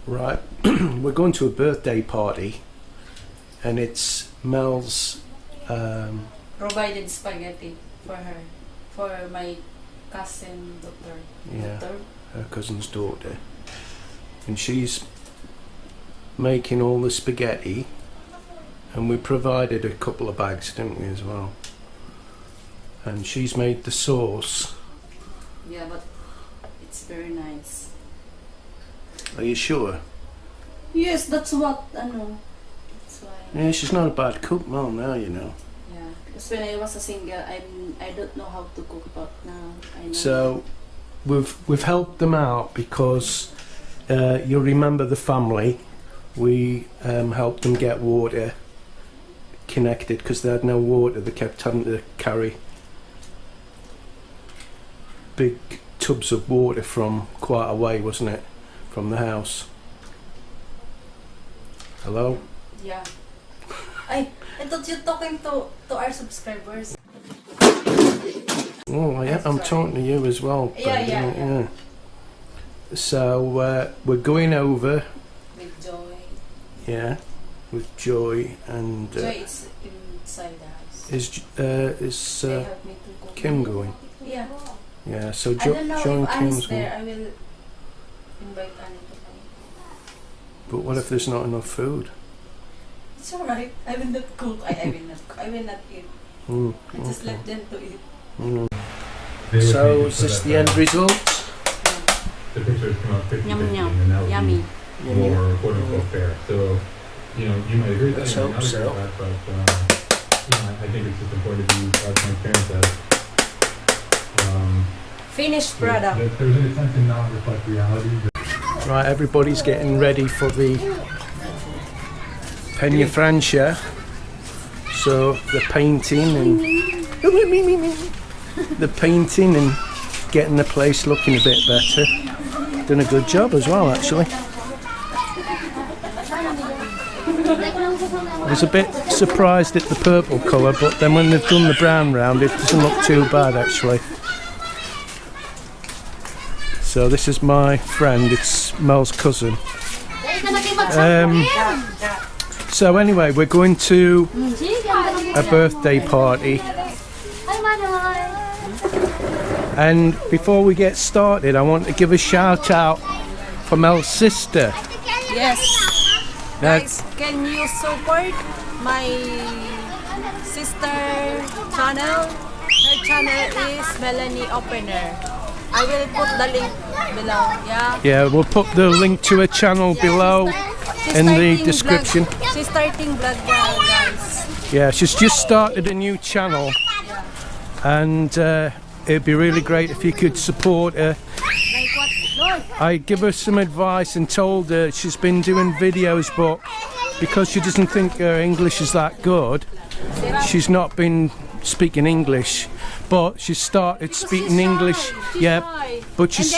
Right, we're going to a birthday party, and it's Mel's provided spaghetti for her, for my cousin daughter. Yeah, her cousin's daughter, and she's making all the spaghetti, and we provided a couple of bags, didn't we, as well? And she's made the sauce. Yeah, but it's very nice. Are you sure? Yes, that's what I know. That's why. Yeah, she's not a bad cook, Mel, now you know. Yeah, because when I was a single, I don't know how to cook, but now I know. So we've helped them out because you'll remember the family. We helped them get water connected because they had no water. They kept having to carry big tubs of water from quite a way, wasn't it, from the house? Hello? Yeah. I thought you're talking to our subscribers. Oh yeah, I'm talking to you as well. Yeah. So we're going over. With Joy. Yeah, with Joy and. Joy is inside the house. Is They help me to cook. Kim going? Yeah. Yeah, so I don't know Joy and if Annie's Kim's going. there. I will invite Annie to come. But what if there's not enough food? It's alright. I will not cook. I will not eat. I just Okay. let them to eat. So is this the end result? The pictures come out 50-50, Yum and yum. that would Yummy. be more quote unquote fair. So, you know, you might agree with Let's that, you might hope not agree so. with that, but you know, I think it's just important to be as transparent as Finished that product. there's an attempt to not reflect reality. Right, everybody's getting ready for the Peña Francia. So the painting and the painting and getting the place looking a bit better. Done a good job as well, actually. I was a bit surprised at the purple colour, but then when they've done the brown round, it doesn't look too bad actually. So this is my friend, it's Mel's cousin. So anyway, we're going to a birthday party. And before we get started, I want to give a shout out for Mel's sister. Yes. That's- Guys, can you support my sister channel? Her channel is Melanie Opener. I will put the link below. Yeah. Yeah, we'll put the link to her channel below in the description. She's starting vlog now, guys. Yeah, she's just started a new channel, and it'd be really great if you could support her. Like what? No. I give her some advice and told her she's been doing videos, but because she doesn't think her English is that good, she's not been speaking English. But she started speaking English. Yeah, but she's.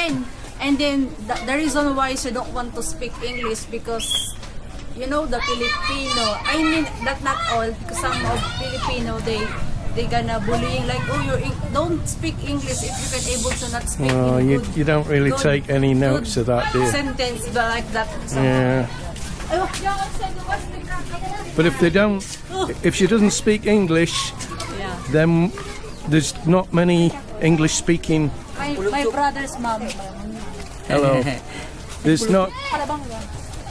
And then the reason why she don't want to speak English because you know the Filipino. I mean that not all, because some of Filipino they gonna bullying like, oh, don't speak English if you can able to not speak. Oh, in you don't really good- take any notes good of that, do you? Sentence like that. So, Yeah. But if she doesn't speak English, yeah. then there's not many English speaking. My brother's mom. Hello. There's not.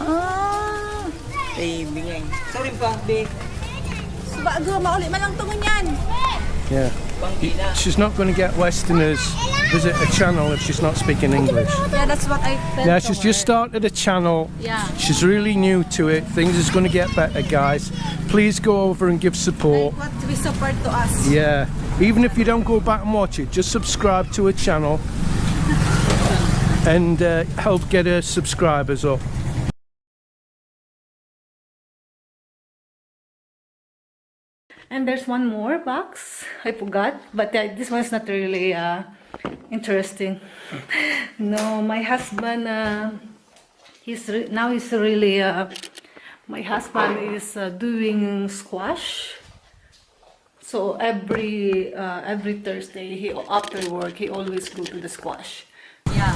Ah. Bingeng. Sorry pa, big. Bago mauli man lang tungon yan. Yeah. She's not going to get Westerners visit a channel if she's not speaking English. Yeah, that's what I felt. Yeah, she's just started a channel. Yeah. She's really new to it. Things is going to get better, guys. Please go over and give support. What we support to us. Yeah. Even if you don't go back and watch it, just subscribe to her channel and help get her subscribers up. And there's one more box. I forgot, but this one's not really interesting. No, my husband, he's really. My husband is doing squash. So every Thursday, after work, he always go to the squash.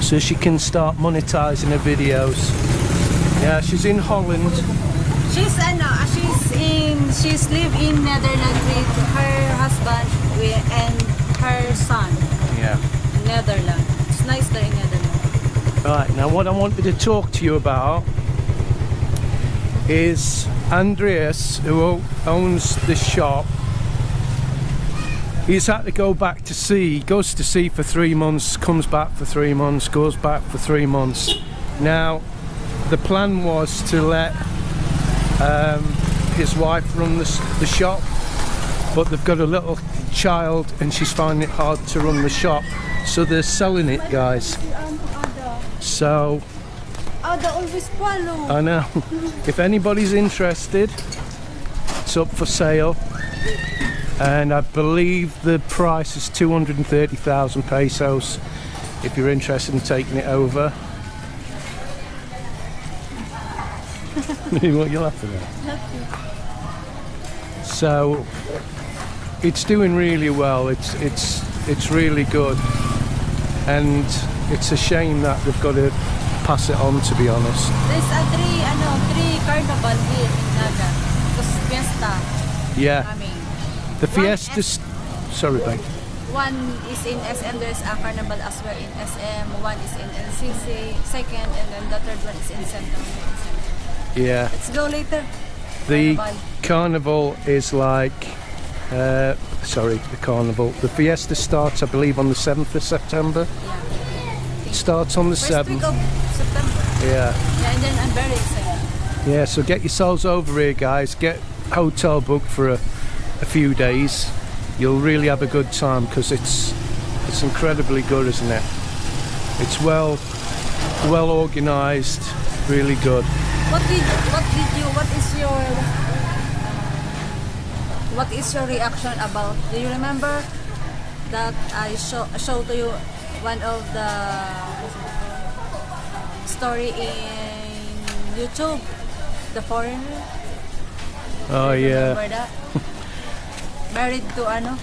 So she can start monetizing her videos. Yeah, she's in Holland. She's she's live in Netherlands with her husband and her son. Yeah. In Netherlands. It's nice there in Netherlands. Right, now what I wanted to talk to you about is Andreas, who owns the shop. He's had to go back to sea. He goes to sea for 3 months, comes back for 3 months, goes back for 3 months. Now, the plan was to let his wife run the shop, but they've got a little child and she's finding it hard to run the shop, so they're selling it, guys. So Ada always follow. I know. If anybody's interested, it's up for sale, and I believe the price is 230,000 pesos if you're interested in taking it over. What are you laughing at? So it's doing really well. It's really good, and it's a shame that they've got to pass it on, to be honest. There's three carnival here in Naga. Because fiesta. Yeah. I mean, The fiestas. Sorry, babe. one is in SM. There's a carnival as well in SM. One is in NCC. Second, and then the third one is in Central. Yeah. Let's go later. The Carnival. carnival is like. Sorry, the carnival. The fiesta starts, I believe, on the 7th of September. Yeah. It starts on the First week 7th. of September. Yeah. Yeah, and then I'm very excited. Yeah, so get yourselves over here, guys. Get hotel booked for a few days. You'll really have a good time because it's incredibly good, isn't it? It's well organised, really good. What is your reaction about? Do you remember that I show to you one of the story in YouTube, the foreigner? Oh yeah. Remember that? Married to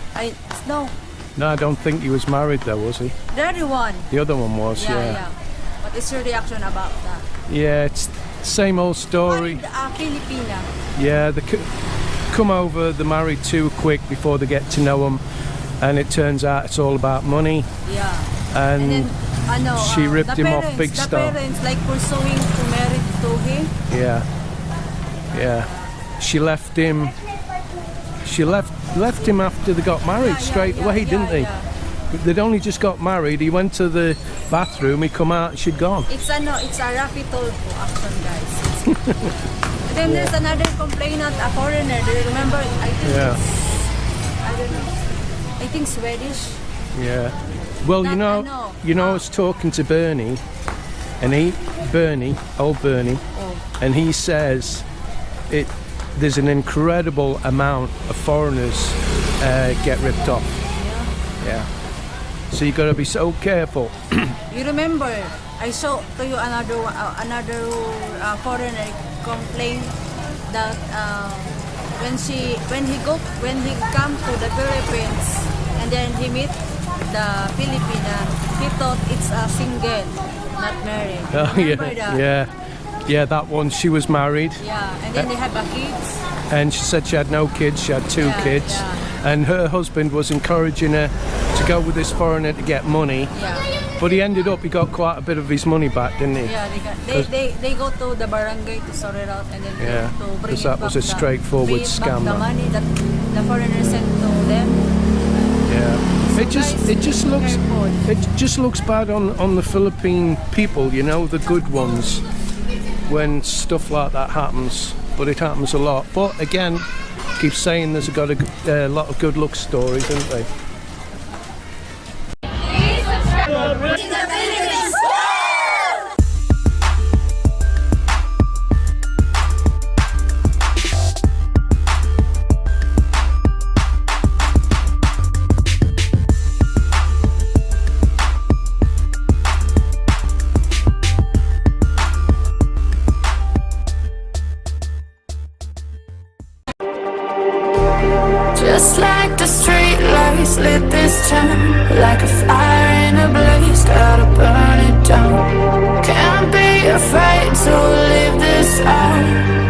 no, No, I don't think he was married though, was he? the other one. The other one was, yeah. What is your reaction about that? Yeah, it's the same old story. Filipina. Yeah, they come over, they're married too quick before they get to know them, and it turns out it's all about money. Yeah. And then, she ripped the him off parents- big the style. parents like pursuing to marry to him. Yeah, yeah. She left him. She left him after they got married straight away, didn't they? Yeah. They'd only just got married. He went to the bathroom. He come out and she'd gone. It's a Rafi Tolpo action, guys. And then there's another complainant, a foreigner. Do you remember? I think Yeah. I don't know. I think Swedish. Yeah. Well, That I know. I was talking to Bernie, and old Bernie, and he says there's an incredible amount of foreigners get ripped off. Yeah. So you got to be so careful. You remember? I saw to you another foreigner complained that when he come to the Philippines and then he meet the Filipina, he thought it's a single, not married. Oh Remember that? yeah. That one. She was married, Yeah, and then they have a kids. and she said she had no kids. She had two Yeah, kids, yeah. and her husband was encouraging her to go with this foreigner to get money. Yeah, But he ended up, he got quite a bit of his money back, didn't he? yeah. They go to the barangay to sort it out, and then Yeah, to bring 'cause it that back was a straightforward pay it scam, back the that. money that the foreigner sent to them. Yeah. guys, It just looks careful. it just looks bad on the Philippine people, you know, the good ones, when stuff like that happens. But it happens a lot. But again, keep saying there's got a lot of good luck stories, haven't they? Just like the street lights lit this town, like a fire in a blaze, gotta burn it down. Can't be afraid to live this you.